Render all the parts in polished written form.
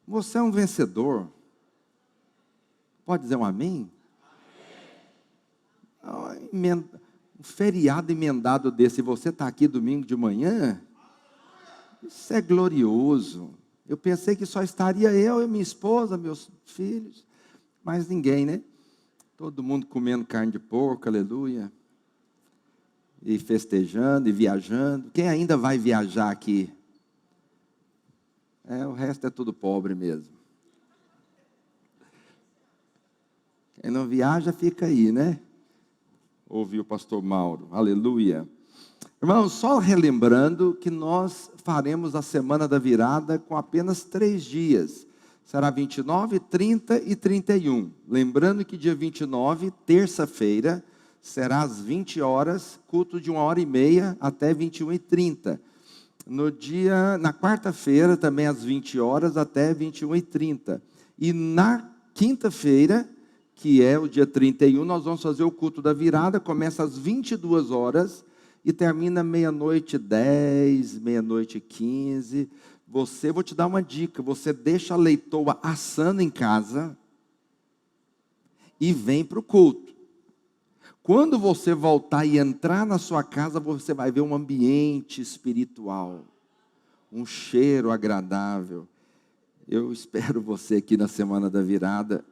Você é um vencedor. Pode dizer um amém? Um feriado emendado desse, você está aqui domingo de manhã, isso é glorioso. Eu pensei que só estaria eu e minha esposa, meus filhos, mas ninguém, né? Todo mundo comendo carne de porco, aleluia. E festejando e viajando. Quem ainda vai viajar aqui? O resto é tudo pobre mesmo. Quem não viaja, fica aí, né? Ouviu o pastor Mauro, aleluia. Irmãos, só relembrando que nós faremos a semana da virada com apenas 3 dias. Será 29, 30 e 31. Lembrando que dia 29, terça-feira, será às 20 horas, culto de 1h30 até 21h30. Na quarta-feira, também às 20 horas até 21h30. E na quinta-feira, que é o dia 31, nós vamos fazer o culto da virada, começa às 22 horas e termina 00:10, 00:15. Vou te dar uma dica, você deixa a leitoa assando em casa e vem para o culto. Quando você voltar e entrar na sua casa, você vai ver um ambiente espiritual, um cheiro agradável. Eu espero você aqui na semana da virada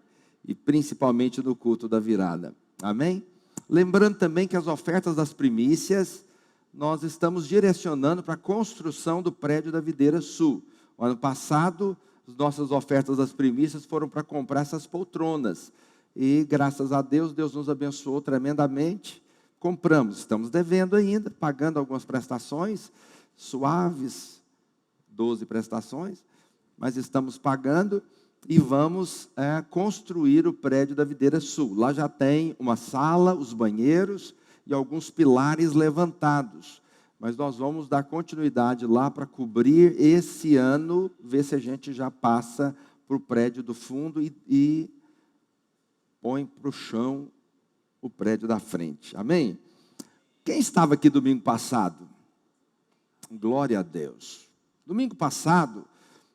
e principalmente no culto da virada. Amém? Lembrando também que as ofertas das primícias, nós estamos direcionando para a construção do prédio da Videira Sul. O ano passado, as nossas ofertas das primícias foram para comprar essas poltronas. E graças a Deus, Deus nos abençoou tremendamente. Compramos, estamos devendo ainda, pagando algumas prestações, suaves, 12 prestações, mas estamos pagando e vamos construir o prédio da Videira Sul. Lá já tem uma sala, os banheiros e alguns pilares levantados. Mas nós vamos dar continuidade lá para cobrir esse ano, ver se a gente já passa para o prédio do fundo e põe para o chão o prédio da frente. Amém? Quem estava aqui domingo passado? Glória a Deus. Domingo passado,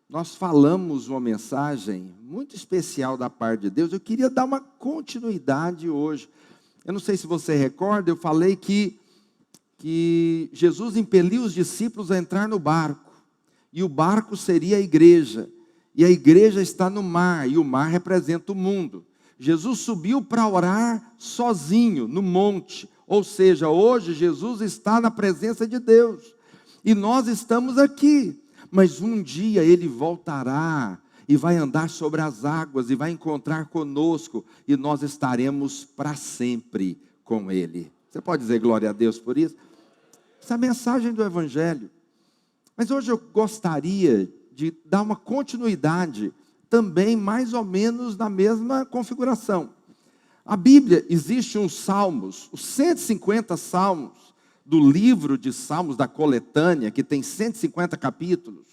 nós falamos uma mensagem muito especial da parte de Deus. Eu queria dar uma continuidade hoje. Eu não sei se você recorda, eu falei que Jesus impeliu os discípulos a entrar no barco. E o barco seria a igreja. E a igreja está no mar, e o mar representa o mundo. Jesus subiu para orar sozinho, no monte. Ou seja, hoje Jesus está na presença de Deus. E nós estamos aqui. Mas um dia Ele voltará e vai andar sobre as águas e vai encontrar conosco. E nós estaremos para sempre com Ele. Você pode dizer glória a Deus por isso? Essa é a mensagem do Evangelho. Mas hoje eu gostaria de dar uma continuidade também mais ou menos na mesma configuração. A Bíblia, existe uns salmos, os 150 salmos do livro de Salmos da coletânea, que tem 150 capítulos.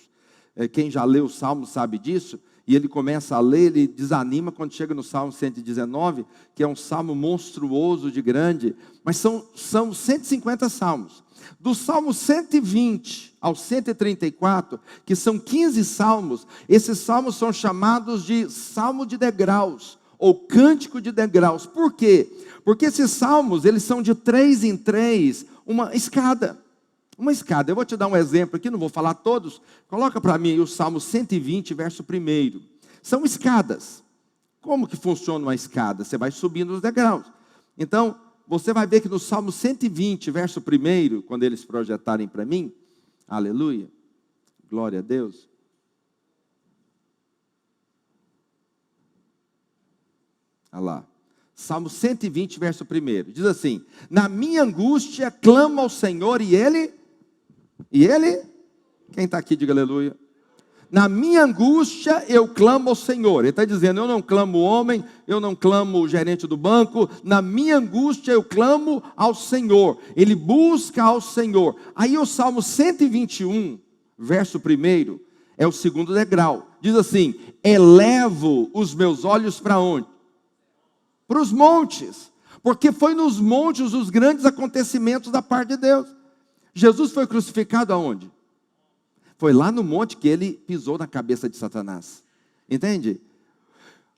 Quem já leu o Salmo sabe disso. E ele começa a ler, ele desanima quando chega no Salmo 119, que é um salmo monstruoso de grande. Mas são 150 salmos. Do Salmo 120 ao 134, que são 15 salmos, esses salmos são chamados de Salmo de degraus, ou Cântico de degraus. Por quê? Porque esses salmos, eles são de 3 em 3, uma escada. Uma escada. Eu vou te dar um exemplo aqui, não vou falar todos. Coloca para mim o Salmo 120, verso 1. São escadas. Como que funciona uma escada? Você vai subindo os degraus. Então, você vai ver que no Salmo 120, verso 1, quando eles projetarem para mim, aleluia, glória a Deus. Olha lá. Salmo 120, verso 1, diz assim: na minha angústia clamo ao Senhor e Ele, quem está aqui diga aleluia. Na minha angústia eu clamo ao Senhor. Ele está dizendo, eu não clamo o homem, eu não clamo o gerente do banco. Na minha angústia eu clamo ao Senhor. Ele busca ao Senhor. Aí o Salmo 121, verso 1, é o segundo degrau. Diz assim, elevo os meus olhos para onde? Para os montes. Porque foi nos montes os grandes acontecimentos da parte de Deus. Jesus foi crucificado aonde? Foi lá no monte que ele pisou na cabeça de Satanás. Entende?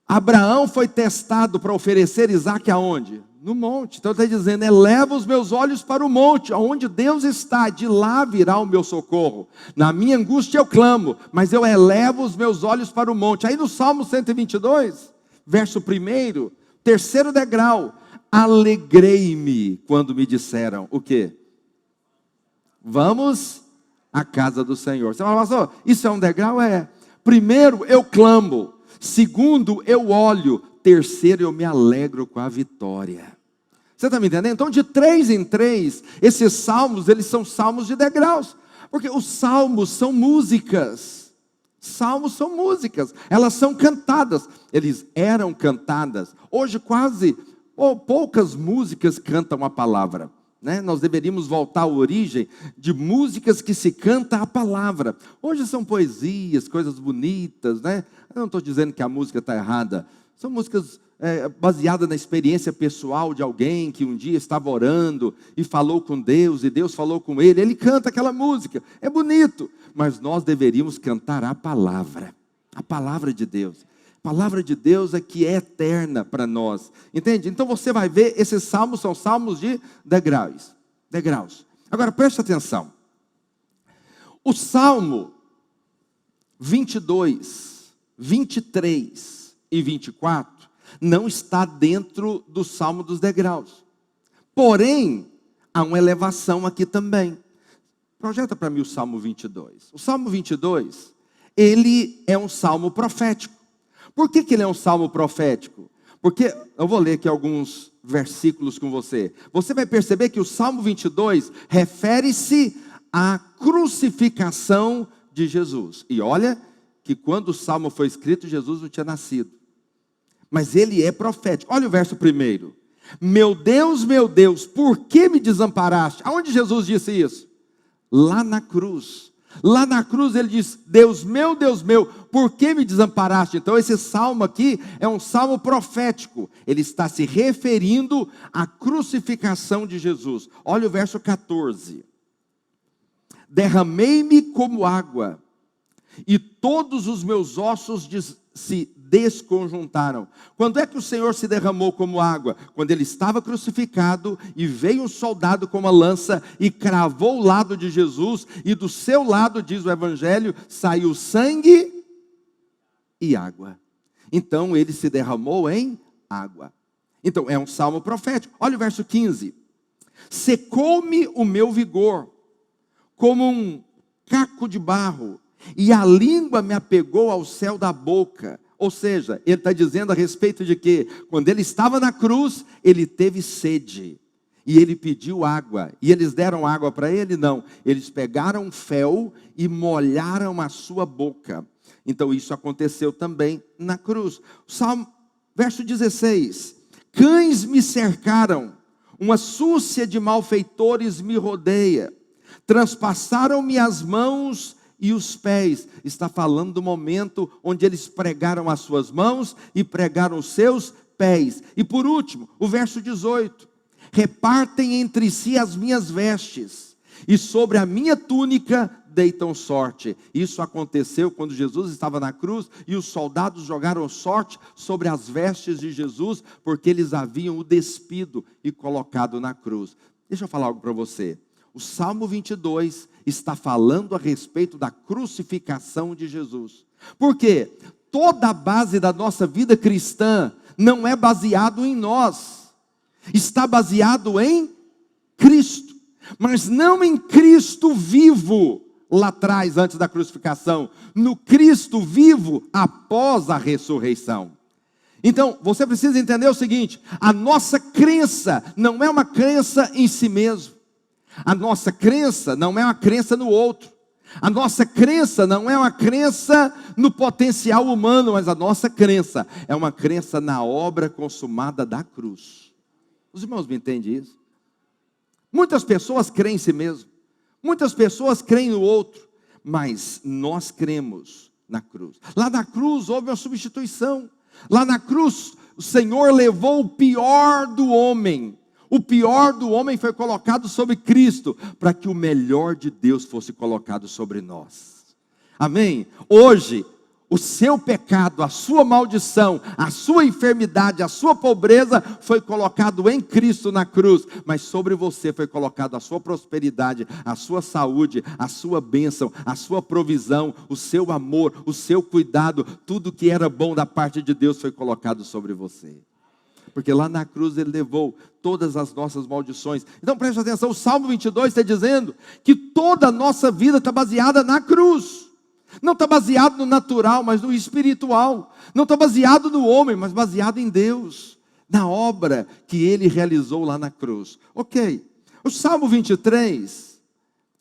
Abraão foi testado para oferecer Isaque aonde? No monte. Então ele está dizendo, eleva os meus olhos para o monte, onde Deus está, de lá virá o meu socorro. Na minha angústia eu clamo, mas eu elevo os meus olhos para o monte. Aí no Salmo 122, verso 1, terceiro degrau, alegrei-me quando me disseram, o quê? Vamos à casa do Senhor. Você fala, pastor, isso é um degrau? É. Primeiro eu clamo, segundo eu olho, terceiro eu me alegro com a vitória. Você está me entendendo? Então de 3 em 3, esses salmos, eles são salmos de degraus. Porque os salmos são músicas. Salmos são músicas. Elas são cantadas. Eles eram cantadas. Hoje quase, poucas músicas cantam a palavra. Né? Nós deveríamos voltar à origem de músicas que se canta a palavra. Hoje são poesias, coisas bonitas. Né? Eu não estou dizendo que a música está errada. São músicas baseadas na experiência pessoal de alguém que um dia estava orando e falou com Deus, e Deus falou com ele. Ele canta aquela música, é bonito. Mas nós deveríamos cantar a palavra de Deus. A palavra de Deus é que é eterna para nós. Entende? Então você vai ver, esses salmos são salmos de degraus. Agora preste atenção. O Salmo 22, 23 e 24 não está dentro do Salmo dos degraus. Porém, há uma elevação aqui também. Projeta para mim o Salmo 22. O Salmo 22, ele é um salmo profético. Por que ele é um salmo profético? Porque, eu vou ler aqui alguns versículos com você. Você vai perceber que o Salmo 22 refere-se à crucificação de Jesus. E olha que quando o Salmo foi escrito, Jesus não tinha nascido. Mas ele é profético. Olha o verso 1. Meu Deus, por que me desamparaste? Aonde Jesus disse isso? Lá na cruz. Lá na cruz ele diz, Deus meu, por que me desamparaste? Então esse salmo aqui é um salmo profético. Ele está se referindo à crucificação de Jesus. Olha o verso 14. Derramei-me como água, e todos os meus ossos se desconjuntaram. Quando é que o Senhor se derramou como água? Quando ele estava crucificado e veio um soldado com uma lança e cravou o lado de Jesus, e do seu lado, diz o Evangelho, saiu sangue e água. Então ele se derramou em água. Então é um salmo profético. Olha o verso 15. Secou-me o meu vigor como um caco de barro, e a língua me apegou ao céu da boca. Ou seja, ele está dizendo a respeito de que, quando ele estava na cruz, ele teve sede, e ele pediu água, e eles deram água para ele? Não, eles pegaram um fel e molharam a sua boca. Então isso aconteceu também na cruz. Salmo, verso 16, cães me cercaram, uma súcia de malfeitores me rodeia, transpassaram-me as mãos e os pés. Está falando do momento onde eles pregaram as suas mãos e pregaram os seus pés. E por último, o verso 18. Repartem entre si as minhas vestes, e sobre a minha túnica deitam sorte. Isso aconteceu quando Jesus estava na cruz, e os soldados jogaram sorte sobre as vestes de Jesus, porque eles haviam o despido e colocado na cruz. Deixa eu falar algo para você. O Salmo 22 está falando a respeito da crucificação de Jesus. Por quê? Toda a base da nossa vida cristã não é baseado em nós. Está baseado em Cristo. Mas não em Cristo vivo lá atrás, antes da crucificação. No Cristo vivo após a ressurreição. Então, você precisa entender o seguinte: a nossa crença não é uma crença em si mesmo. A nossa crença não é uma crença no outro. A nossa crença não é uma crença no potencial humano, mas a nossa crença é uma crença na obra consumada da cruz. Os irmãos me entendem isso? Muitas pessoas creem em si mesmo. Muitas pessoas creem no outro. Mas nós cremos na cruz. Lá na cruz houve uma substituição. Lá na cruz o Senhor levou o pior do homem. O pior do homem foi colocado sobre Cristo, para que o melhor de Deus fosse colocado sobre nós. Amém? Hoje, o seu pecado, a sua maldição, a sua enfermidade, a sua pobreza foi colocado em Cristo na cruz, mas sobre você foi colocado a sua prosperidade, a sua saúde, a sua bênção, a sua provisão, o seu amor, o seu cuidado, tudo que era bom da parte de Deus foi colocado sobre você. Porque lá na cruz Ele levou todas as nossas maldições. Então preste atenção, o Salmo 22 está dizendo que toda a nossa vida está baseada na cruz. Não está baseado no natural, mas no espiritual. Não está baseado no homem, mas baseado em Deus. Na obra que Ele realizou lá na cruz. Ok. O Salmo 23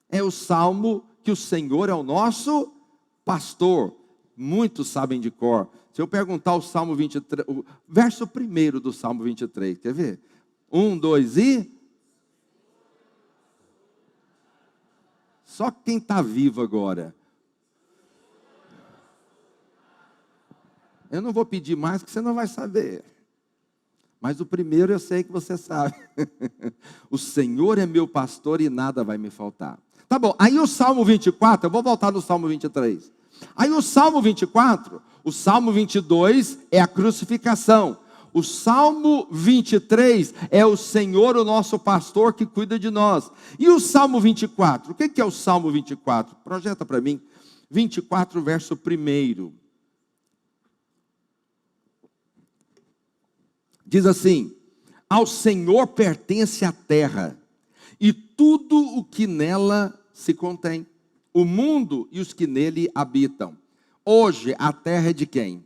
é o salmo que o Senhor é o nosso pastor. Muitos sabem de cor. Se eu perguntar o Salmo 23, o verso 1 do Salmo 23, quer ver? 1, 2 e... Só quem está vivo agora. Eu não vou pedir mais, que você não vai saber. Mas o primeiro eu sei que você sabe. O Senhor é meu pastor e nada vai me faltar. Tá bom, aí o Salmo 24, eu vou voltar no Salmo 23. Aí o Salmo 24, o Salmo 22 é a crucificação. O Salmo 23 é o Senhor, o nosso pastor, que cuida de nós. E o Salmo 24, o que é o Salmo 24? Projeta para mim. 24, verso 1. Diz assim: ao Senhor pertence a terra e tudo o que nela se contém, o mundo e os que nele habitam. Hoje a terra é de quem?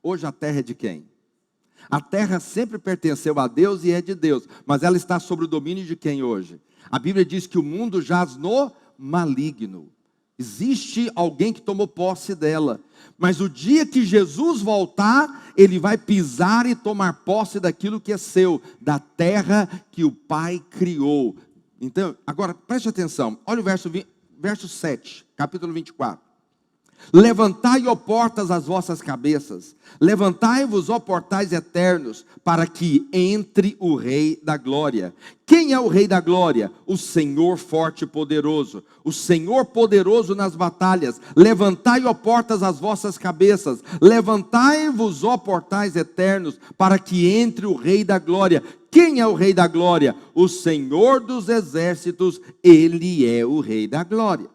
Hoje a terra é de quem? A terra sempre pertenceu a Deus e é de Deus, mas ela está sob o domínio de quem hoje? A Bíblia diz que o mundo jaz no maligno. Existe alguém que tomou posse dela, mas o dia que Jesus voltar, Ele vai pisar e tomar posse daquilo que é seu, da terra que o Pai criou. Então, agora preste atenção, olha o verso 7, capítulo 24. Levantai, ó portas, as vossas cabeças, levantai-vos, ó portais eternos, para que entre o Rei da Glória. Quem é o Rei da Glória? O Senhor forte e poderoso, o Senhor poderoso nas batalhas. Levantai, ó portas, as vossas cabeças, levantai-vos, ó portais eternos, para que entre o Rei da Glória. Quem é o Rei da Glória? O Senhor dos exércitos, Ele é o Rei da Glória.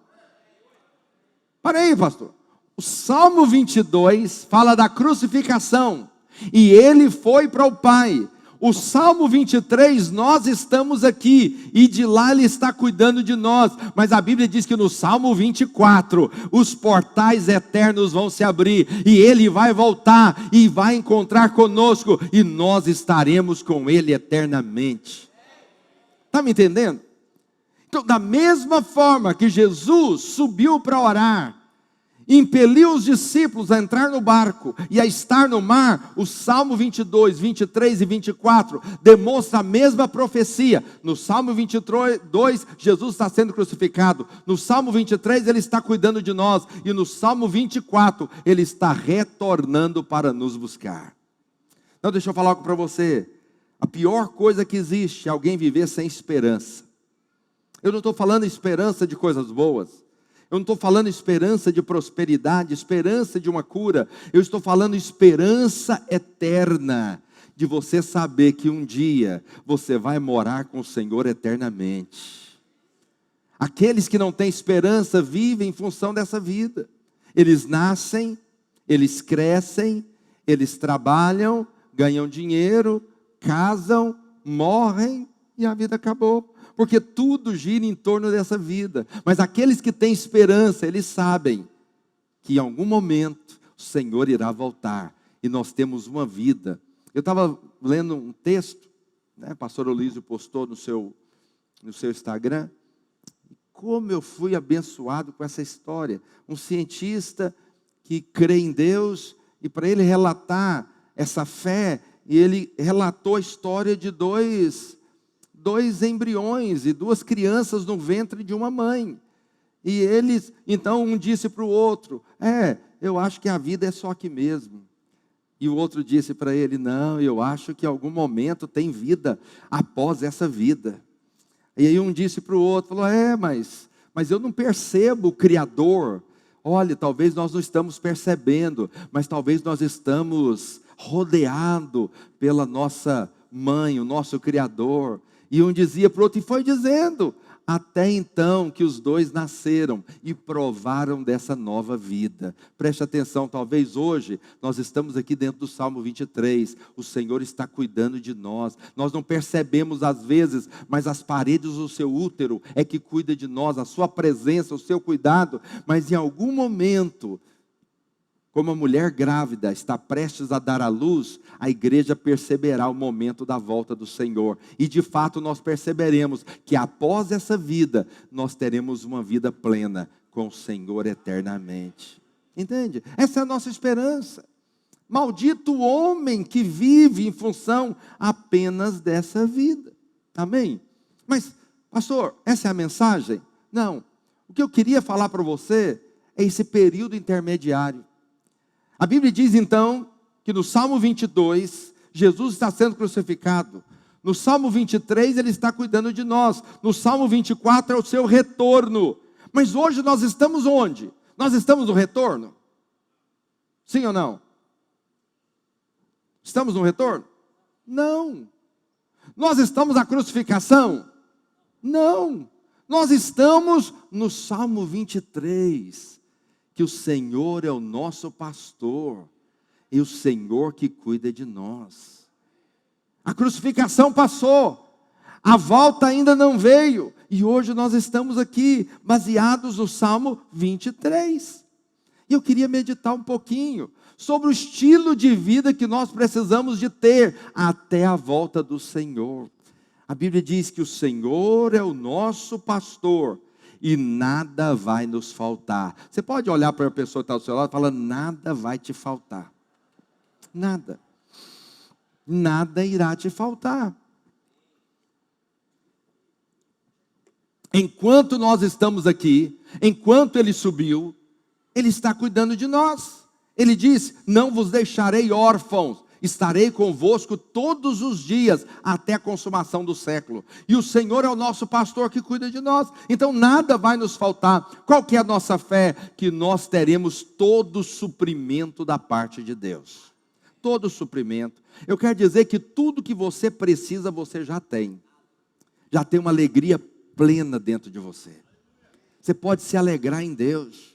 Para aí, pastor. O Salmo 22 fala da crucificação. E Ele foi para o Pai. O Salmo 23, nós estamos aqui. E de lá Ele está cuidando de nós. Mas a Bíblia diz que no Salmo 24, os portais eternos vão se abrir. E Ele vai voltar e vai encontrar conosco. E nós estaremos com Ele eternamente. Está me entendendo? Então, da mesma forma que Jesus subiu para orar, impeliu os discípulos a entrar no barco e a estar no mar, o Salmo 22, 23 e 24 demonstra a mesma profecia. No Salmo 22, Jesus está sendo crucificado. No Salmo 23, Ele está cuidando de nós. E no Salmo 24, Ele está retornando para nos buscar. Então deixa eu falar algo para você. A pior coisa que existe é alguém viver sem esperança. Eu não estou falando esperança de coisas boas. Eu não estou falando esperança de prosperidade, esperança de uma cura. Eu estou falando esperança eterna. De você saber que um dia você vai morar com o Senhor eternamente. Aqueles que não têm esperança vivem em função dessa vida. Eles nascem, eles crescem, eles trabalham, ganham dinheiro, casam, morrem e a vida acabou. Porque tudo gira em torno dessa vida. Mas aqueles que têm esperança, eles sabem que em algum momento o Senhor irá voltar. E nós temos uma vida. Eu estava lendo um texto, né, pastor Olísio postou no seu Instagram. Como eu fui abençoado com essa história. Um cientista que crê em Deus, e para ele relatar essa fé, e ele relatou a história de dois embriões e duas crianças no ventre de uma mãe. E eles, então um disse para o outro, eu acho que a vida é só aqui mesmo. E o outro disse para ele, não, eu acho que em algum momento tem vida após essa vida. E aí um disse para o outro, falou, mas eu não percebo o Criador, Olhe, talvez nós não estamos percebendo, mas talvez nós estamos rodeados pela nossa mãe, o nosso Criador. E um dizia para o outro, e foi dizendo, até então que os dois nasceram e provaram dessa nova vida. Preste atenção, talvez hoje nós estamos aqui dentro do Salmo 23, o Senhor está cuidando de nós. Nós não percebemos às vezes, mas as paredes do seu útero é que cuida de nós, a sua presença, o seu cuidado. Mas em algum momento, como a mulher grávida está prestes a dar à luz, a igreja perceberá o momento da volta do Senhor. E de fato nós perceberemos que após essa vida, nós teremos uma vida plena com o Senhor eternamente. Entende? Essa é a nossa esperança. Maldito o homem que vive em função apenas dessa vida. Amém? Mas, pastor, essa é a mensagem? Não. O que eu queria falar para você é esse período intermediário. A Bíblia diz então que no Salmo 22, Jesus está sendo crucificado. No Salmo 23, Ele está cuidando de nós. No Salmo 24 é o seu retorno. Mas hoje nós estamos onde? Nós estamos no retorno? Sim ou não? Estamos no retorno? Não. Nós estamos na crucificação? Não. Nós estamos no Salmo 23. Que o Senhor é o nosso pastor, e o Senhor que cuida de nós. A crucificação passou, a volta ainda não veio, e hoje nós estamos aqui, baseados no Salmo 23. E eu queria meditar um pouquinho sobre o estilo de vida que nós precisamos de ter até a volta do Senhor. A Bíblia diz que o Senhor é o nosso pastor, e nada vai nos faltar. Você pode olhar para a pessoa que está do seu lado e falar, nada vai te faltar. Nada. Nada irá te faltar. Enquanto nós estamos aqui, enquanto Ele subiu, Ele está cuidando de nós. Ele diz, não vos deixarei órfãos. Estarei convosco todos os dias, até a consumação do século. E o Senhor é o nosso pastor que cuida de nós. Então nada vai nos faltar. Qual que é a nossa fé? Que nós teremos todo o suprimento da parte de Deus. Todo o suprimento. Eu quero dizer que tudo que você precisa, você já tem. Já tem uma alegria plena dentro de você. Você pode se alegrar em Deus.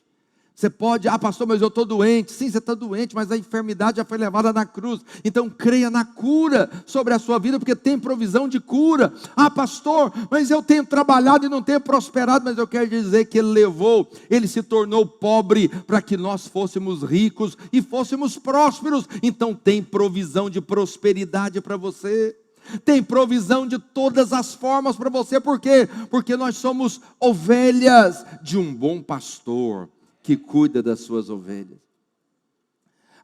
Você pode, pastor, mas eu estou doente. Sim, você está doente, mas a enfermidade já foi levada na cruz. Então creia na cura sobre a sua vida, porque tem provisão de cura. Pastor, mas eu tenho trabalhado e não tenho prosperado. Mas eu quero dizer que Ele levou, Ele se tornou pobre para que nós fôssemos ricos e fôssemos prósperos. Então tem provisão de prosperidade para você. Tem provisão de todas as formas para você. Por quê? Porque nós somos ovelhas de um bom pastor que cuida das suas ovelhas.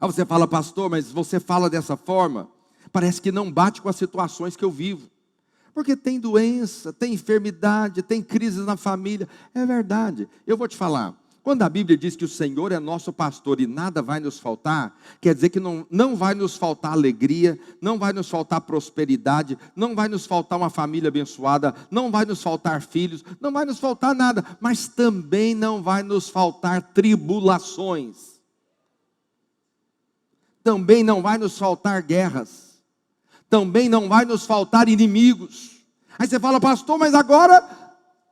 Você fala, pastor, mas você fala dessa forma, parece que não bate com as situações que eu vivo. Porque tem doença, tem enfermidade, tem crises na família. É verdade. Eu vou te falar. Quando a Bíblia diz que o Senhor é nosso pastor e nada vai nos faltar, quer dizer que não vai nos faltar alegria, não vai nos faltar prosperidade, não vai nos faltar uma família abençoada, não vai nos faltar filhos, não vai nos faltar nada, mas também não vai nos faltar tribulações. Também não vai nos faltar guerras, também não vai nos faltar inimigos. Aí você fala, pastor, mas agora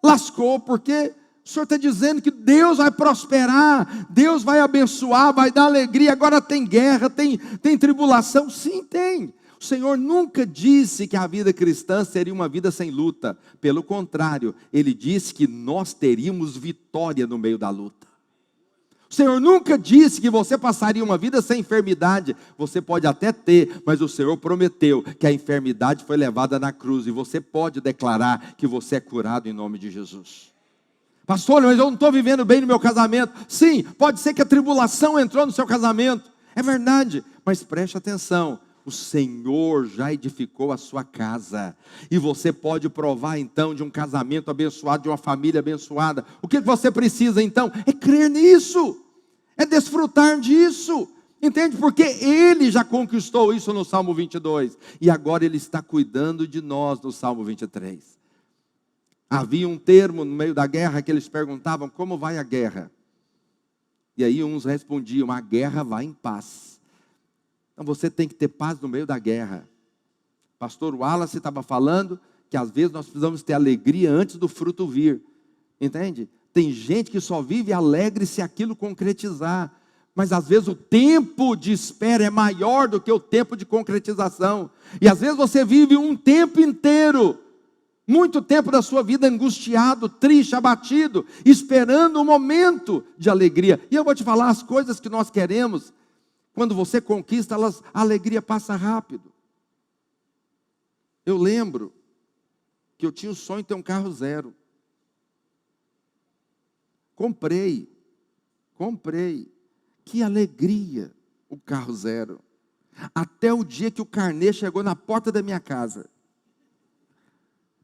lascou, porque o Senhor está dizendo que Deus vai prosperar, Deus vai abençoar, vai dar alegria. Agora tem guerra, tem tribulação. Sim, tem. O Senhor nunca disse que a vida cristã seria uma vida sem luta. Pelo contrário, Ele disse que nós teríamos vitória no meio da luta. O Senhor nunca disse que você passaria uma vida sem enfermidade. Você pode até ter, mas o Senhor prometeu que a enfermidade foi levada na cruz. E você pode declarar que você é curado em nome de Jesus. Pastor, mas eu não estou vivendo bem no meu casamento. Sim, pode ser que a tribulação entrou no seu casamento. É verdade, mas preste atenção. O Senhor já edificou a sua casa. E você pode provar então de um casamento abençoado, de uma família abençoada. O que você precisa então? É crer nisso. É desfrutar disso. Entende? Porque Ele já conquistou isso no Salmo 22. E agora Ele está cuidando de nós no Salmo 23. Havia um termo no meio da guerra que eles perguntavam, como vai a guerra? E aí uns respondiam: a guerra vai em paz. Então você tem que ter paz no meio da guerra. Pastor Wallace estava falando que às vezes nós precisamos ter alegria antes do fruto vir. Entende? Tem gente que só vive alegre se aquilo concretizar. Mas às vezes o tempo de espera é maior do que o tempo de concretização. E às vezes você vive um tempo inteiro, muito tempo da sua vida angustiado, triste, abatido, esperando um momento de alegria. E eu vou te falar, as coisas que nós queremos, quando você conquista, a alegria passa rápido. Eu lembro que eu tinha o sonho de ter um carro zero. Comprei. Que alegria o carro zero. Até o dia que o carnê chegou na porta da minha casa.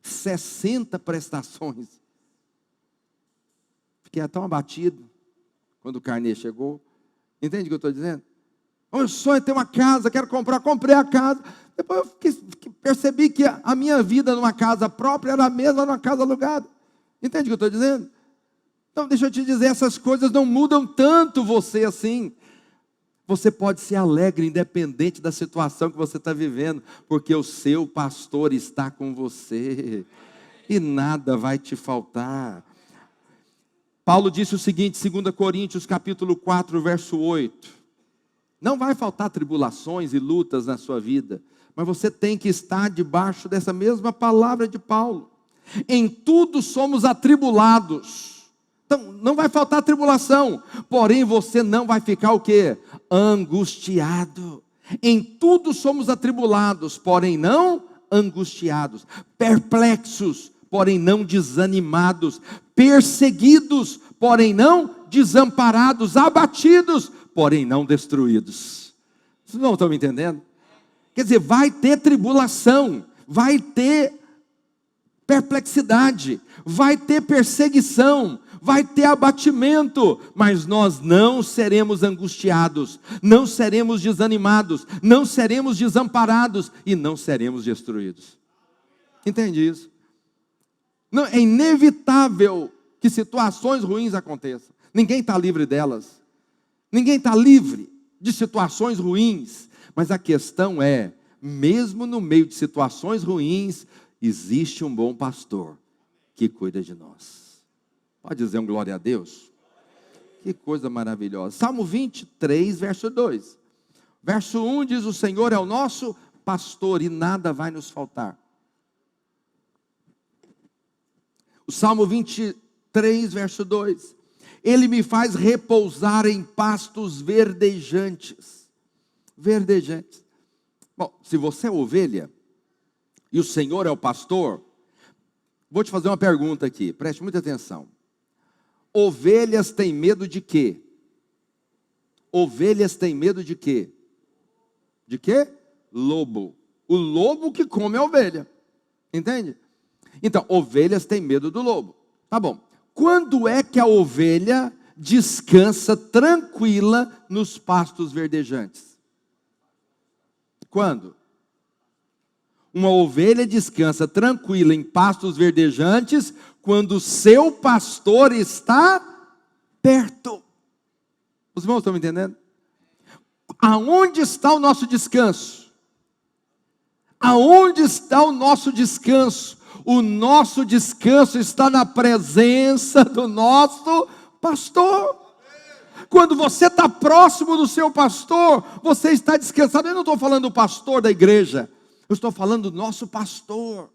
60 prestações. Fiquei tão abatido quando o carnê chegou. Entende o que eu estou dizendo? O meu sonho é ter uma casa, quero comprar, comprei a casa. Depois eu percebi que a minha vida numa casa própria era a mesma numa casa alugada. Entende o que eu estou dizendo? Então deixa eu te dizer, essas coisas não mudam tanto você assim. Você pode ser alegre, independente da situação que você está vivendo, porque o seu pastor está com você, e nada vai te faltar. Paulo disse o seguinte, 2 Coríntios capítulo 4, verso 8. Não vai faltar tribulações e lutas na sua vida, mas você tem que estar debaixo dessa mesma palavra de Paulo. Em tudo somos atribulados. Então, não vai faltar tribulação, porém você não vai ficar o quê? Angustiado. Em tudo somos atribulados, porém não angustiados. Perplexos, porém não desanimados. Perseguidos, porém não desamparados. Abatidos, porém não destruídos. Vocês não estão me entendendo? Quer dizer, vai ter tribulação, vai ter perplexidade, vai ter perseguição, vai ter abatimento, mas nós não seremos angustiados, não seremos desanimados, não seremos desamparados e não seremos destruídos. Entende isso? Não, é inevitável que situações ruins aconteçam. Ninguém está livre delas. Ninguém está livre de situações ruins. Mas a questão é, mesmo no meio de situações ruins, existe um bom pastor que cuida de nós. Pode dizer um glória a Deus? Que coisa maravilhosa. Salmo 23, verso 2. Verso 1 diz: o Senhor é o nosso pastor e nada vai nos faltar. O Salmo 23, verso 2. Ele me faz repousar em pastos verdejantes. Verdejantes. Bom, se você é ovelha e o Senhor é o pastor, vou te fazer uma pergunta aqui, preste muita atenção. Ovelhas têm medo de quê? Ovelhas têm medo de quê? De quê? Lobo. O lobo que come a ovelha. Entende? Então, ovelhas têm medo do lobo. Tá bom. Quando é que a ovelha descansa tranquila nos pastos verdejantes? Quando? Uma ovelha descansa tranquila em pastos verdejantes quando o seu pastor está perto. Os irmãos estão me entendendo? Aonde está o nosso descanso? Aonde está o nosso descanso? O nosso descanso está na presença do nosso pastor. Quando você está próximo do seu pastor, você está descansado. Eu não estou falando do pastor da igreja, eu estou falando do nosso pastor,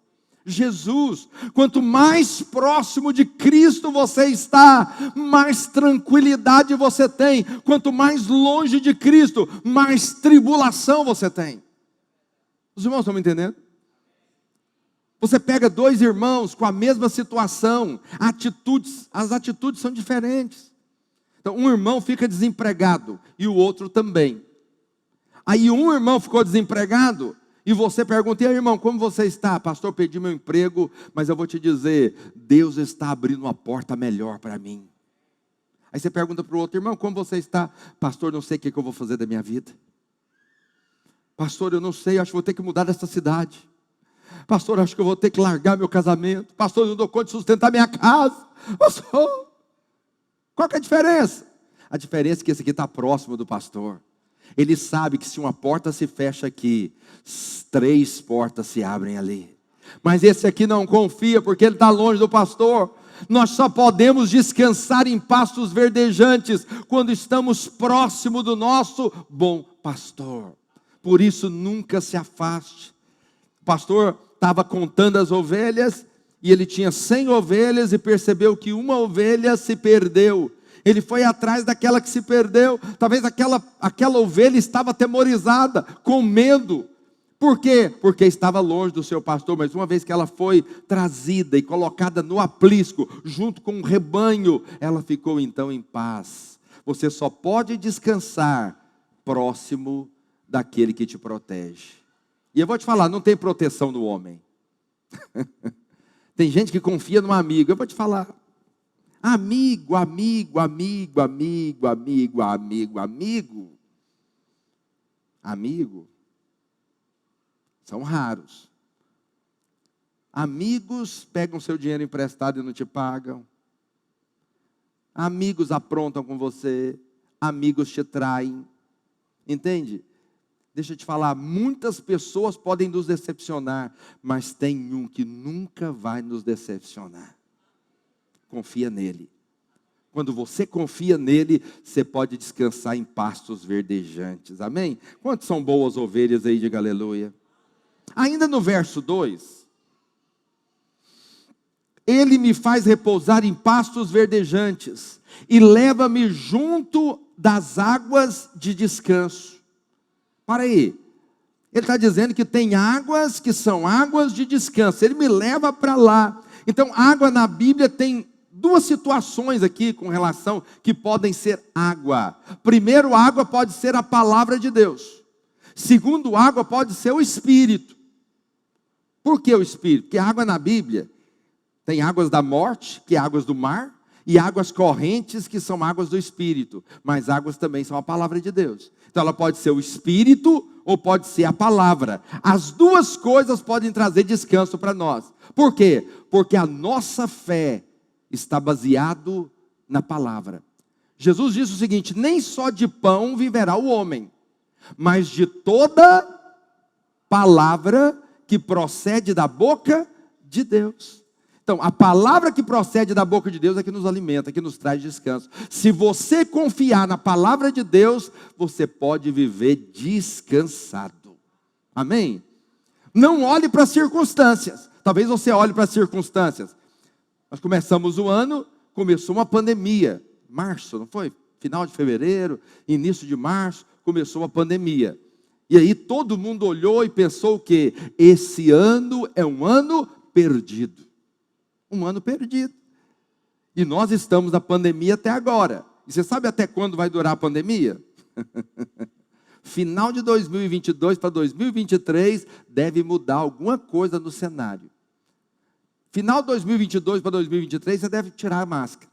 Jesus. Quanto mais próximo de Cristo você está, mais tranquilidade você tem. Quanto mais longe de Cristo, mais tribulação você tem. Os irmãos estão me entendendo? Você pega dois irmãos com a mesma situação, as atitudes são diferentes. Então, um irmão fica desempregado e o outro também. Aí um irmão ficou desempregado e você pergunta: e aí, irmão, como você está? Pastor, perdi meu emprego, mas eu vou te dizer, Deus está abrindo uma porta melhor para mim. Aí você pergunta para o outro: irmão, como você está? Pastor, não sei o que eu vou fazer da minha vida. Pastor, eu não sei, acho que vou ter que mudar dessa cidade. Pastor, acho que eu vou ter que largar meu casamento. Pastor, eu não dou conta de sustentar minha casa. Pastor, qual que é a diferença? A diferença é que esse aqui está próximo do pastor. Ele sabe que se uma porta se fecha aqui, 3 portas se abrem ali. Mas esse aqui não confia porque ele está longe do pastor. Nós só podemos descansar em pastos verdejantes quando estamos próximo do nosso bom pastor. Por isso nunca se afaste. O pastor estava contando as ovelhas e ele tinha 100 ovelhas e percebeu que uma ovelha se perdeu. Ele foi atrás daquela que se perdeu. Talvez aquela ovelha estava atemorizada, com medo. Por quê? Porque estava longe do seu pastor, mas uma vez que ela foi trazida e colocada no aprisco, junto com o rebanho, ela ficou então em paz. Você só pode descansar próximo daquele que te protege. E eu vou te falar, não tem proteção no homem. Tem gente que confia num amigo. Eu vou te falar, amigo, amigo, amigo, amigo, amigo, amigo, amigo. Amigo são raros. Amigos pegam seu dinheiro emprestado e não te pagam. Amigos aprontam com você. Amigos te traem. Entende? Deixa eu te falar, muitas pessoas podem nos decepcionar, mas tem um que nunca vai nos decepcionar. Confia nele. Quando você confia nele, você pode descansar em pastos verdejantes. Amém? Quantos são boas ovelhas aí? Diga aleluia. Ainda no verso 2, ele me faz repousar em pastos verdejantes e leva-me junto das águas de descanso. Para aí, ele está dizendo que tem águas que são águas de descanso, ele me leva para lá. Então, água na Bíblia tem 2 situações aqui com relação que podem ser água. Primeiro, água pode ser a palavra de Deus. Segundo, água pode ser o Espírito. Por que o Espírito? Porque a água na Bíblia tem águas da morte, que é águas do mar, e águas correntes, que são águas do Espírito. Mas águas também são a palavra de Deus. Então ela pode ser o Espírito ou pode ser a palavra. As 2 coisas podem trazer descanso para nós. Por quê? Porque a nossa fé está baseado na palavra. Jesus disse o seguinte: nem só de pão viverá o homem, mas de toda palavra que procede da boca de Deus. Então, a palavra que procede da boca de Deus é que nos alimenta, que nos traz descanso. Se você confiar na palavra de Deus, você pode viver descansado. Amém? Não olhe para as circunstâncias. Talvez você olhe para as circunstâncias. Nós começamos o ano, começou uma pandemia. Março, não foi? Final de fevereiro, início de março, começou a pandemia. E aí todo mundo olhou e pensou que esse ano é um ano perdido. Um ano perdido. E nós estamos na pandemia até agora. E você sabe até quando vai durar a pandemia? Final de 2022 para 2023 deve mudar alguma coisa no cenário. Final de 2022 para 2023 você deve tirar a máscara.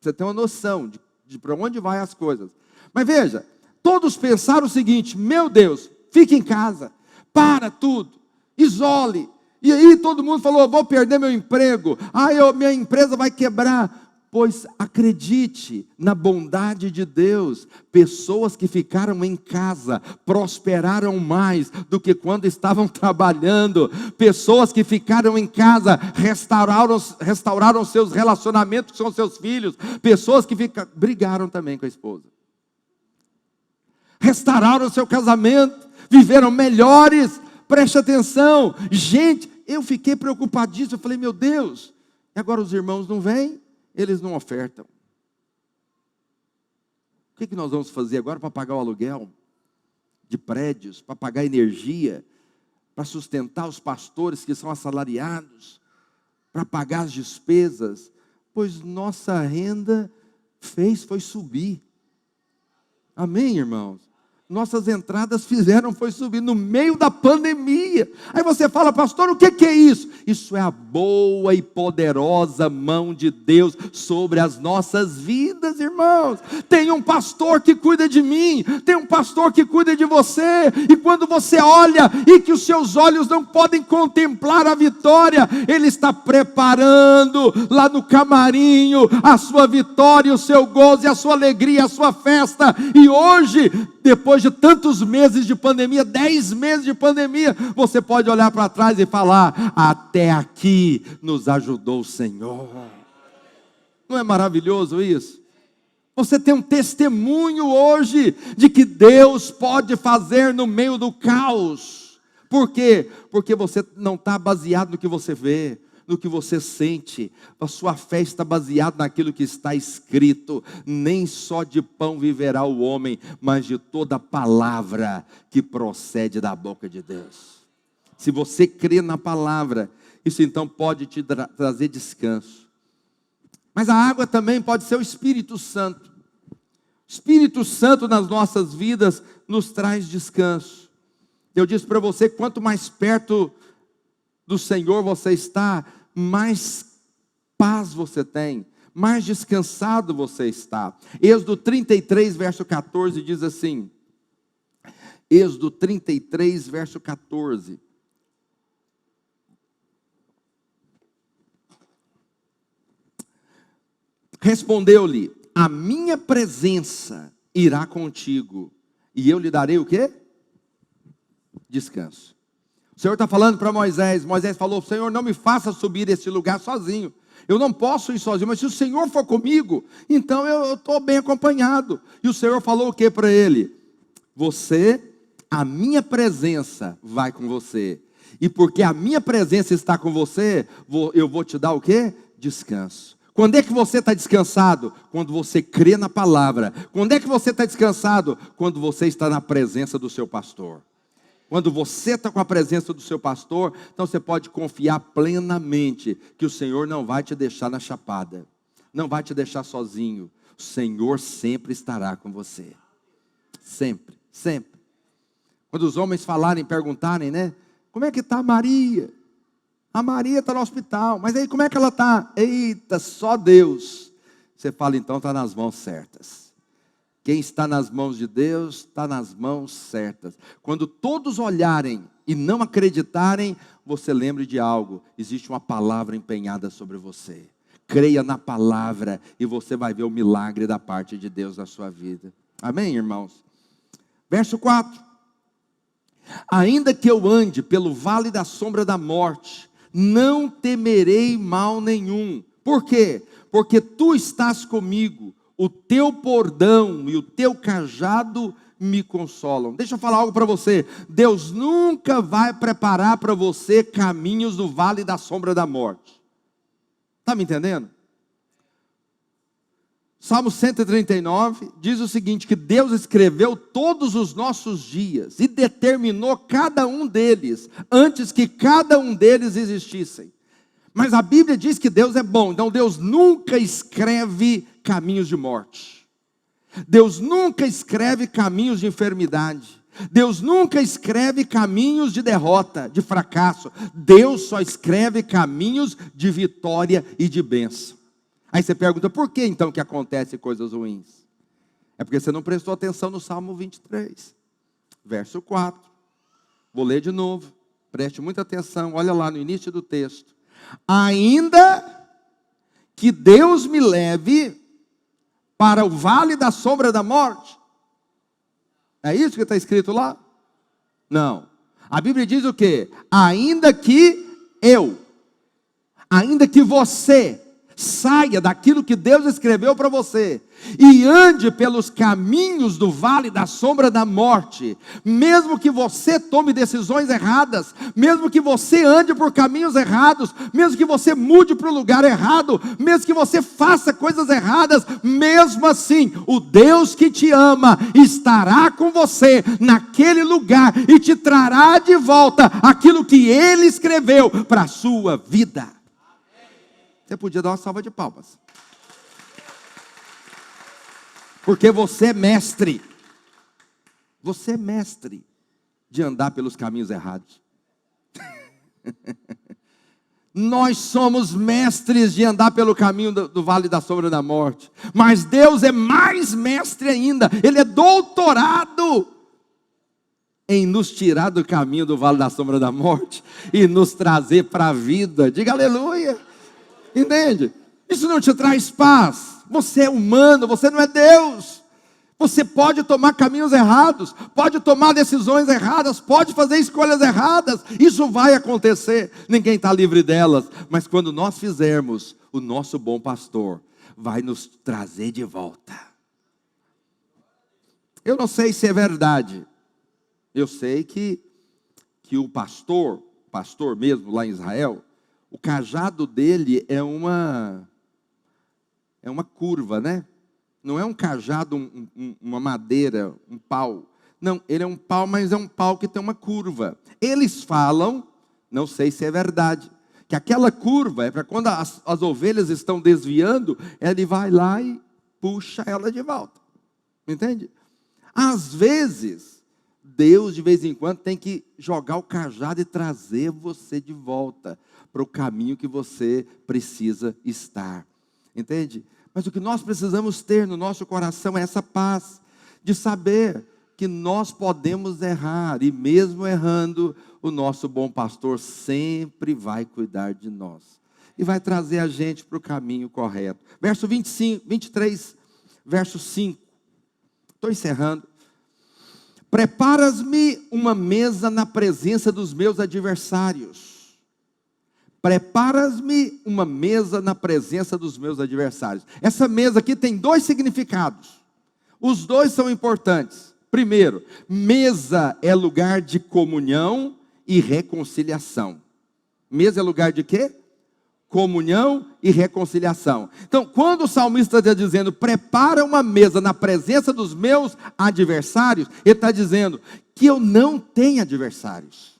Você tem uma noção de para onde vai as coisas. Mas veja, todos pensaram o seguinte: meu Deus, fique em casa, para tudo, isole. E aí todo mundo falou: vou perder meu emprego, minha empresa vai quebrar. Pois acredite na bondade de Deus, pessoas que ficaram em casa prosperaram mais do que quando estavam trabalhando. Pessoas que ficaram em casa restauraram seus relacionamentos com seus filhos. Pessoas que brigaram também com a esposa, restauraram o seu casamento, viveram melhores. Preste atenção, gente, eu fiquei preocupadíssimo. Eu falei: meu Deus, e agora os irmãos não vêm? Eles não ofertam. O que nós vamos fazer agora para pagar o aluguel de prédios, para pagar energia, para sustentar os pastores que são assalariados, para pagar as despesas? Pois nossa renda foi subir. Amém, irmãos? Nossas entradas foi subir no meio da pandemia. Aí você fala, pastor, o que é isso? Isso é a boa e poderosa mão de Deus sobre as nossas vidas, irmãos. Tem um pastor que cuida de mim, tem um pastor que cuida de você, e quando você olha e que os seus olhos não podem contemplar a vitória, Ele está preparando lá no camarinho a sua vitória, o seu gozo, a sua alegria, a sua festa. E hoje, depois de tantos meses de pandemia, 10 meses de pandemia, você pode olhar para trás e falar, até aqui nos ajudou o Senhor. Não é maravilhoso isso? Você tem um testemunho hoje de que Deus pode fazer no meio do caos. Por quê? Porque você não está baseado no que você vê, no que você sente. A sua fé está baseada naquilo que está escrito. Nem só de pão viverá o homem, mas de toda palavra que procede da boca de Deus. Se você crê na palavra, isso então pode te trazer descanso. Mas a água também pode ser o Espírito Santo. O Espírito Santo nas nossas vidas nos traz descanso. Eu disse para você, quanto mais perto do Senhor você está, mais paz você tem, mais descansado você está. Êxodo 33, verso 14 diz assim, Êxodo 33, verso 14. Respondeu-lhe, a minha presença irá contigo, e eu lhe darei o quê? Descanso. O Senhor está falando para Moisés, Moisés falou, Senhor, não me faça subir esse lugar sozinho, eu não posso ir sozinho, mas se o Senhor for comigo, então eu estou bem acompanhado. E o Senhor falou o que para ele? A minha presença vai com você, e porque a minha presença está com você, eu vou te dar o quê? Descanso. Quando é que você está descansado? Quando você crê na palavra. Quando é que você está descansado? Quando você está na presença do seu pastor. Quando você está com a presença do seu pastor, então você pode confiar plenamente que o Senhor não vai te deixar na chapada, não vai te deixar sozinho. O Senhor sempre estará com você. Sempre, sempre. Quando os homens falarem, perguntarem, né? Como é que está Maria? A Maria está no hospital, mas aí como é que ela está? Eita, só Deus. Você fala, então está nas mãos certas. Quem está nas mãos de Deus, está nas mãos certas. Quando todos olharem e não acreditarem, você lembre de algo. Existe uma palavra empenhada sobre você. Creia na palavra e você vai ver o milagre da parte de Deus na sua vida. Amém, irmãos? Verso 4. Ainda que eu ande pelo vale da sombra da morte, não temerei mal nenhum. Por quê? Porque tu estás comigo. O teu bordão e o teu cajado me consolam. Deixa eu falar algo para você. Deus nunca vai preparar para você caminhos no vale da sombra da morte. Está me entendendo? Salmo 139 diz o seguinte, que Deus escreveu todos os nossos dias e determinou cada um deles, antes que cada um deles existissem. Mas a Bíblia diz que Deus é bom, então Deus nunca escreve caminhos de morte. Deus nunca escreve caminhos de enfermidade. Deus nunca escreve caminhos de derrota, de fracasso. Deus só escreve caminhos de vitória e de bênção. Aí você pergunta, por que então que acontecem coisas ruins? É porque você não prestou atenção no Salmo 23, verso 4. Vou ler de novo, preste muita atenção, olha lá no início do texto. Ainda que Deus me leve para o vale da sombra da morte. É isso que está escrito lá? Não. A Bíblia diz o quê? Ainda que você saia daquilo que Deus escreveu para você e ande pelos caminhos do vale da sombra da morte, mesmo que você tome decisões erradas, mesmo que você ande por caminhos errados, mesmo que você mude para o lugar errado, mesmo que você faça coisas erradas, mesmo assim, o Deus que te ama estará com você naquele lugar e te trará de volta aquilo que Ele escreveu para a sua vida. Você podia dar uma salva de palmas. Porque você é mestre. você é mestre de andar pelos caminhos errados. Nós somos mestres de andar pelo caminho do vale da sombra da morte. Mas Deus é mais mestre ainda. Ele é doutorado em nos tirar do caminho do vale da sombra da morte e nos trazer para a vida. Diga aleluia. Entende? Isso não te traz paz. Você é humano, você não é Deus. Você pode tomar caminhos errados, pode tomar decisões erradas, pode fazer escolhas erradas. Isso vai acontecer, ninguém está livre delas. Mas quando nós fizermos, o nosso bom pastor vai nos trazer de volta. Eu não sei se é verdade. Eu sei que o pastor mesmo lá em Israel, o cajado dele é uma curva, né? Não é um cajado, uma madeira, um pau. Não, ele é um pau, mas é um pau que tem uma curva. Eles falam, não sei se é verdade, que aquela curva é para quando as ovelhas estão desviando, ele vai lá e puxa ela de volta. Entende? Às vezes, Deus de vez em quando tem que jogar o cajado e trazer você de volta para o caminho que você precisa estar. Entende? Mas o que nós precisamos ter no nosso coração é essa paz de saber que nós podemos errar e mesmo errando, o nosso bom pastor sempre vai cuidar de nós e vai trazer a gente para o caminho correto. Verso 23, verso 5. Estou encerrando. Preparas-me uma mesa na presença dos meus adversários. Preparas-me uma mesa na presença dos meus adversários. Essa mesa aqui tem dois significados. Os dois são importantes. Primeiro, mesa é lugar de comunhão e reconciliação. Mesa é lugar de quê? Comunhão e reconciliação. Então, quando o salmista está dizendo, prepara uma mesa na presença dos meus adversários, ele está dizendo que eu não tenho adversários.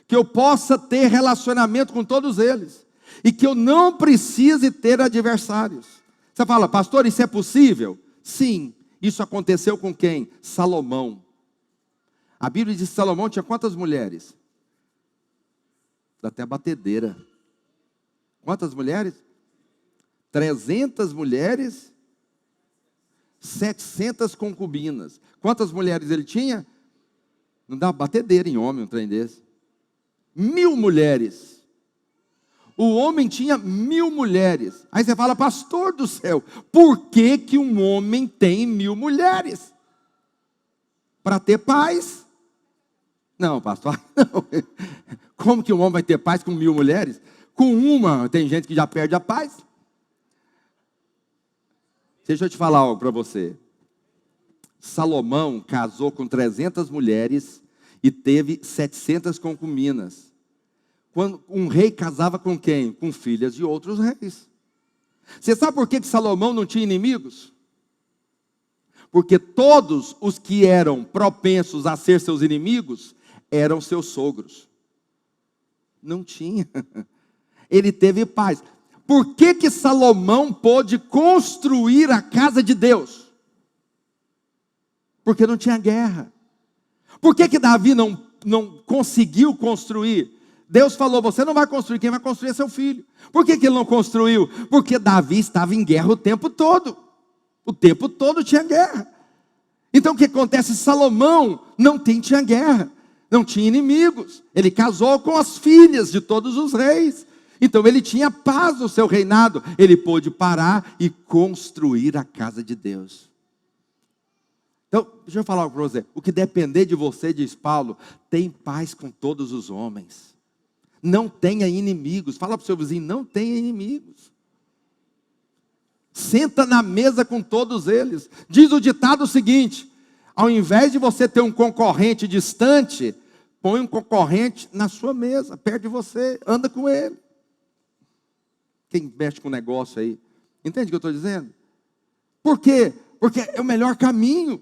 Que eu possa ter relacionamento com todos eles. E que eu não precise ter adversários. Você fala, pastor, isso é possível? Sim, isso aconteceu com quem? Salomão. A Bíblia diz que Salomão tinha quantas mulheres? Dá até batedeira. Quantas mulheres? 300 mulheres, 700 concubinas. Quantas mulheres ele tinha? Não dá batedeira em homem um trem desse. 1000 mulheres. O homem tinha 1000 mulheres. Aí você fala, pastor do céu, por que um homem tem 1000 mulheres? Para ter paz? Não, pastor, não. Como que um homem vai ter paz com 1000 mulheres? Com uma, tem gente que já perde a paz. Deixa eu te falar algo para você. Salomão casou com 300 mulheres e teve 700 concubinas. Quando um rei casava com quem? Com filhas de outros reis. Você sabe por que Salomão não tinha inimigos? Porque todos os que eram propensos a ser seus inimigos eram seus sogros. Não tinha. Ele teve paz. Por que Salomão pôde construir a casa de Deus? Porque não tinha guerra. Por que Davi não conseguiu construir? Deus falou, você não vai construir, quem vai construir é seu filho. Por que ele não construiu? Porque Davi estava em guerra o tempo todo. O tempo todo tinha guerra. Então o que acontece? Salomão não tinha guerra, não tinha inimigos. Ele casou com as filhas de todos os reis. Então ele tinha paz no seu reinado. Ele pôde parar e construir a casa de Deus. Então, deixa eu falar algo para você. O que depender de você, diz Paulo, tem paz com todos os homens. Não tenha inimigos. Fala para o seu vizinho, não tenha inimigos. Senta na mesa com todos eles. Diz o ditado o seguinte, ao invés de você ter um concorrente distante, põe um concorrente na sua mesa, perto de você, anda com ele. Quem mexe com negócio aí, entende o que eu estou dizendo? Por quê? Porque é o melhor caminho.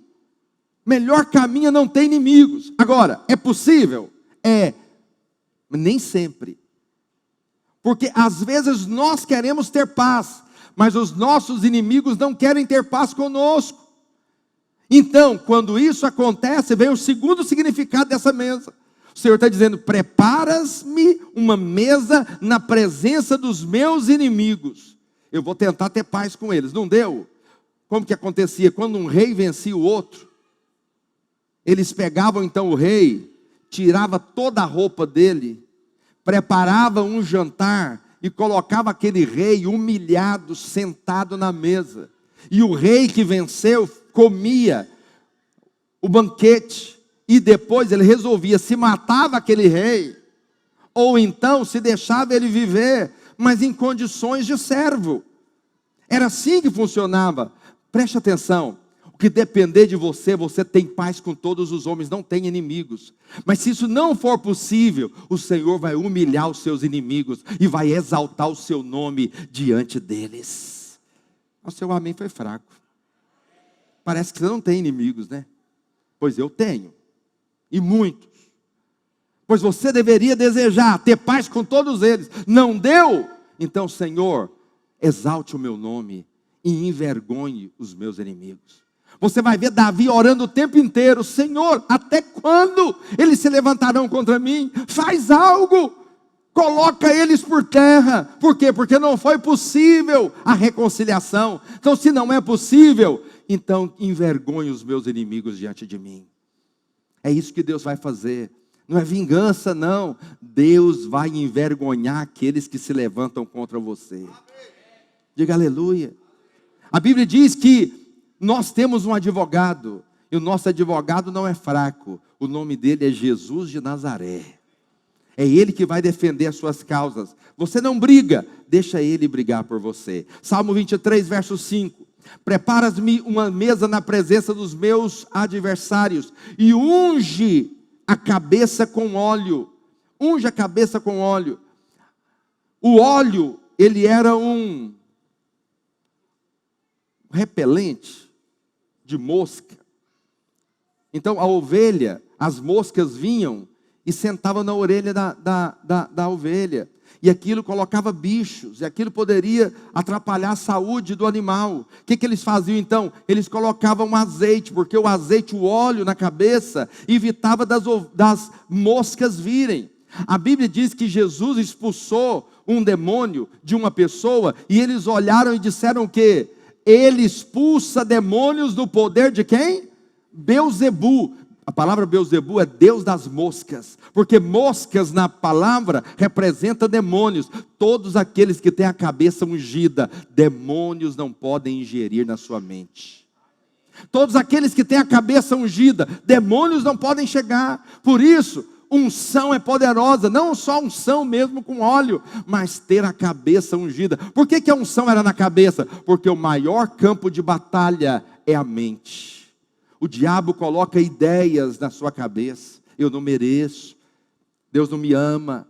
Melhor caminho é não ter inimigos. Agora, é possível? É, mas nem sempre. Porque às vezes nós queremos ter paz, mas os nossos inimigos não querem ter paz conosco. Então, quando isso acontece, vem o segundo significado dessa mesa. O Senhor está dizendo: preparas-me uma mesa na presença dos meus inimigos. Eu vou tentar ter paz com eles. Não deu? Como que acontecia? Quando um rei vencia o outro, eles pegavam então o rei, tirava toda a roupa dele, preparava um jantar e colocava aquele rei humilhado, sentado na mesa. E o rei que venceu comia o banquete, e depois ele resolvia se matava aquele rei, ou então se deixava ele viver, mas em condições de servo. Era assim que funcionava. Preste atenção, o que depender de você, você tem paz com todos os homens, não tem inimigos. Mas se isso não for possível, o Senhor vai humilhar os seus inimigos e vai exaltar o seu nome diante deles. O seu amém foi fraco. Parece que você não tem inimigos, né? Pois eu tenho, e muitos. Pois você deveria desejar ter paz com todos eles. Não deu? Então, Senhor, exalte o meu nome e envergonhe os meus inimigos. Você vai ver Davi orando o tempo inteiro: Senhor, até quando eles se levantarão contra mim? Faz algo, coloca eles por terra. Por quê? Porque não foi possível a reconciliação. Então, se não é possível, então envergonhe os meus inimigos diante de mim. É isso que Deus vai fazer. Não é vingança, não. Deus vai envergonhar aqueles que se levantam contra você. Diga aleluia. A Bíblia diz que nós temos um advogado, e o nosso advogado não é fraco. O nome dele é Jesus de Nazaré. É ele que vai defender as suas causas. Você não briga, deixa ele brigar por você. Salmo 23, verso 5. Preparas-me uma mesa na presença dos meus adversários, e unge a cabeça com óleo. Unge a cabeça com óleo. O óleo, ele era um repelente de mosca. Então a ovelha, as moscas vinham e sentavam na orelha da ovelha, e aquilo colocava bichos, e aquilo poderia atrapalhar a saúde do animal. O que eles faziam então? Eles colocavam azeite, porque o azeite, o óleo na cabeça, evitava das moscas virem. A Bíblia diz que Jesus expulsou um demônio de uma pessoa, e eles olharam e disseram o quê? Ele expulsa demônios no poder de quem? Beelzebu. A palavra Beelzebu é Deus das moscas, porque moscas na palavra representa demônios. Todos aqueles que têm a cabeça ungida, demônios não podem ingerir na sua mente. Todos aqueles que têm a cabeça ungida, demônios não podem chegar. Por isso, unção é poderosa, não só unção mesmo com óleo, mas ter a cabeça ungida. Por que a unção era na cabeça? Porque o maior campo de batalha é a mente. O diabo coloca ideias na sua cabeça: eu não mereço, Deus não me ama.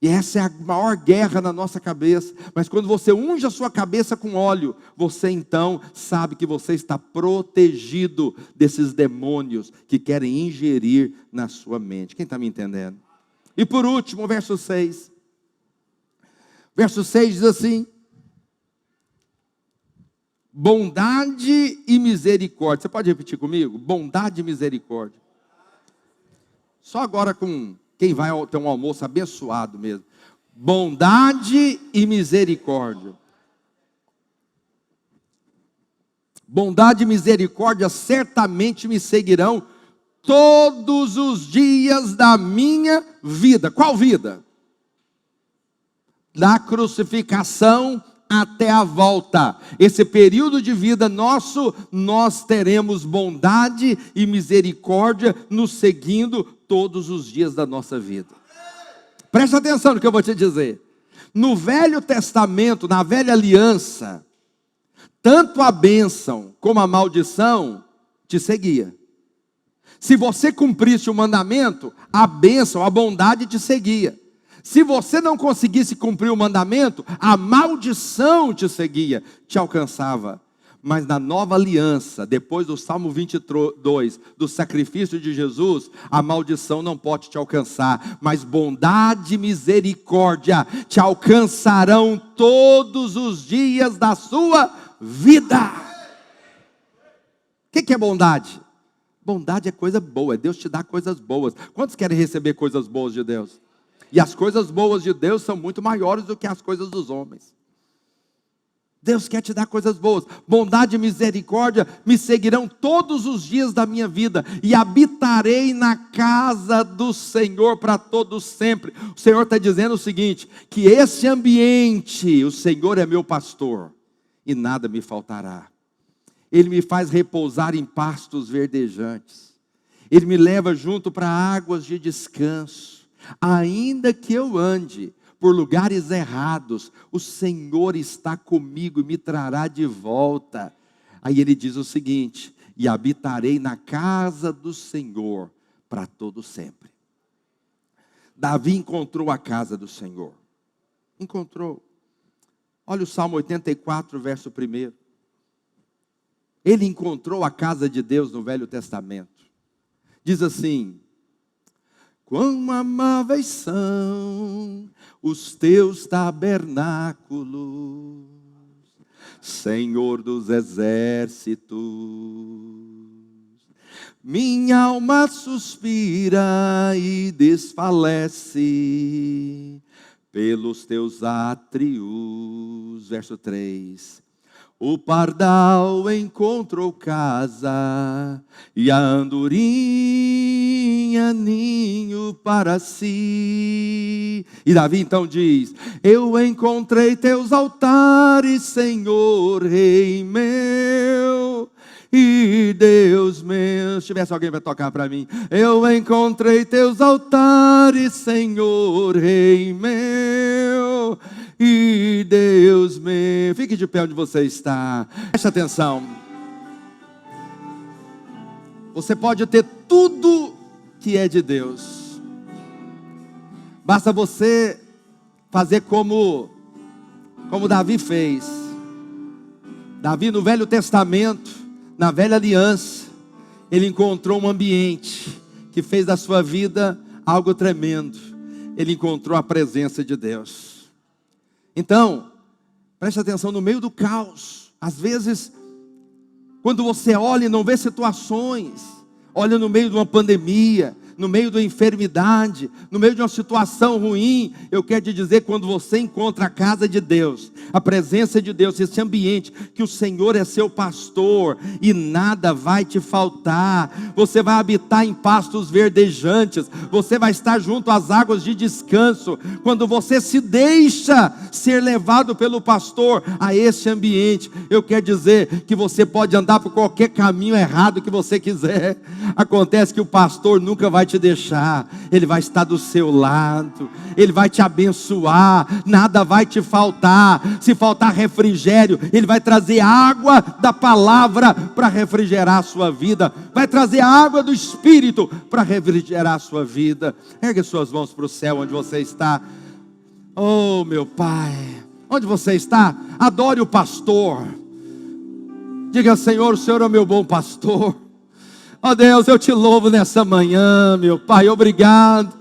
E essa é a maior guerra na nossa cabeça. Mas quando você unge a sua cabeça com óleo, você então sabe que você está protegido desses demônios que querem ingerir na sua mente. Quem está me entendendo? E por último, verso 6. Verso 6 diz assim: bondade e misericórdia. Você pode repetir comigo? Bondade e misericórdia. Só agora com quem vai ter um almoço abençoado mesmo. Bondade e misericórdia. Bondade e misericórdia certamente me seguirão todos os dias da minha vida. Qual vida? Da crucificação até a volta. Esse período de vida nosso, nós teremos bondade e misericórdia nos seguindo todos os dias da nossa vida. Presta atenção no que eu vou te dizer. No Velho Testamento, na Velha Aliança, tanto a bênção como a maldição te seguia. Se você cumprisse o mandamento, a bênção, a bondade te seguia. Se você não conseguisse cumprir o mandamento, a maldição te seguia, te alcançava. Mas na nova aliança, depois do Salmo 22, do sacrifício de Jesus, a maldição não pode te alcançar, mas bondade e misericórdia te alcançarão todos os dias da sua vida. que é bondade? Bondade é coisa boa, é Deus te dar coisas boas. Quantos querem receber coisas boas de Deus? E as coisas boas de Deus são muito maiores do que as coisas dos homens. Deus quer te dar coisas boas. Bondade e misericórdia me seguirão todos os dias da minha vida, e habitarei na casa do Senhor para todo sempre. O Senhor está dizendo o seguinte, que esse ambiente, o Senhor é meu pastor, e nada me faltará. Ele me faz repousar em pastos verdejantes. Ele me leva junto para águas de descanso. Ainda que eu ande por lugares errados, o Senhor está comigo e me trará de volta. Aí ele diz o seguinte, e habitarei na casa do Senhor para todo sempre. Davi encontrou a casa do Senhor. Encontrou. Olha o Salmo 84, verso 1. Ele encontrou a casa de Deus no Velho Testamento. Diz assim, quão amáveis são os teus tabernáculos, Senhor dos exércitos. Minha alma suspira e desfalece pelos teus átrios. Verso 3. O pardal encontrou casa, e a andorinha ninho para si. E Davi então diz, eu encontrei teus altares, Senhor, Rei meu e Deus meu. Se tivesse alguém para tocar para mim. Eu encontrei teus altares, Senhor, Rei meu e Deus meu. Fique de pé onde você está. Preste atenção. Você pode ter tudo que é de Deus. Basta você fazer como Davi fez. Davi no Velho Testamento, na Velha Aliança, ele encontrou um ambiente que fez da sua vida algo tremendo. Ele encontrou a presença de Deus. Então, preste atenção, no meio do caos, às vezes, quando você olha e não vê situações, olha no meio de uma pandemia, no meio de uma enfermidade, no meio de uma situação ruim, eu quero te dizer, quando você encontra a casa de Deus, a presença de Deus, esse ambiente, que o Senhor é seu pastor, e nada vai te faltar, você vai habitar em pastos verdejantes, você vai estar junto às águas de descanso, quando você se deixa ser levado pelo pastor a esse ambiente, eu quero dizer que você pode andar por qualquer caminho errado que você quiser, acontece que o pastor nunca vai te deixar, ele vai estar do seu lado, ele vai te abençoar, nada vai te faltar. Se faltar refrigério, ele vai trazer água da palavra para refrigerar a sua vida, vai trazer a água do Espírito para refrigerar a sua vida. Ergue suas mãos para o céu onde você está. Oh meu Pai, onde você está? Adore o pastor. Diga, Senhor, o Senhor é o meu bom pastor. Ó Deus, eu te louvo nessa manhã, meu Pai, obrigado.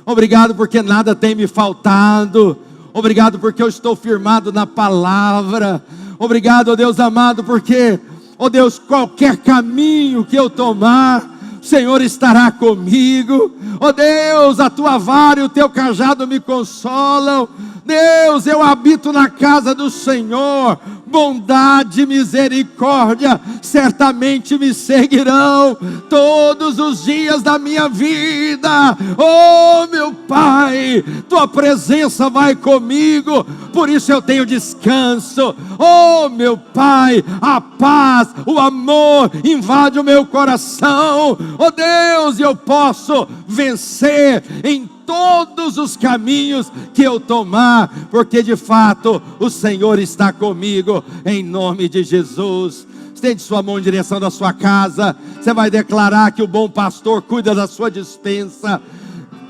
Obrigado porque nada tem me faltado. Obrigado porque eu estou firmado na palavra. Obrigado, ó Deus amado, porque, ó Deus, qualquer caminho que eu tomar, o Senhor estará comigo. Ó Deus, a tua vara e o teu cajado me consolam. Deus, eu habito na casa do Senhor. Bondade e misericórdia certamente me seguirão todos os dias da minha vida. Oh meu Pai, tua presença vai comigo, por isso eu tenho descanso. Oh meu Pai, a paz, o amor invade o meu coração. Oh Deus, eu posso vencer em todos os caminhos que eu tomar, porque de fato o Senhor está comigo, em nome de Jesus. Estende sua mão em direção da sua casa. Você vai declarar que o bom pastor cuida da sua despensa,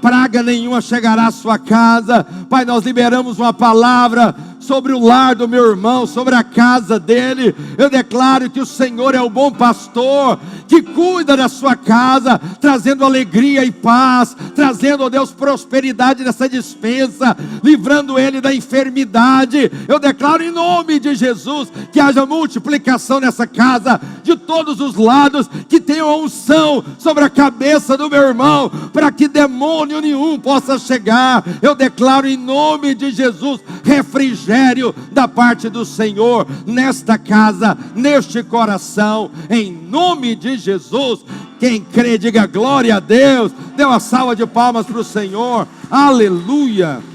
praga nenhuma chegará à sua casa. Pai, nós liberamos uma palavra sobre o lar do meu irmão, sobre a casa dele. Eu declaro que o Senhor é o bom pastor, que cuida da sua casa, trazendo alegria e paz, trazendo, ó Deus, prosperidade nessa dispensa, livrando ele da enfermidade. Eu declaro em nome de Jesus que haja multiplicação nessa casa, de todos os lados, que tenha uma unção sobre a cabeça do meu irmão, para que demônio nenhum possa chegar. Eu declaro em nome de Jesus refrigério da parte do Senhor nesta casa, neste coração, em nome de Jesus. Quem crê, diga glória a Deus. Dê uma salva de palmas para o Senhor. Aleluia.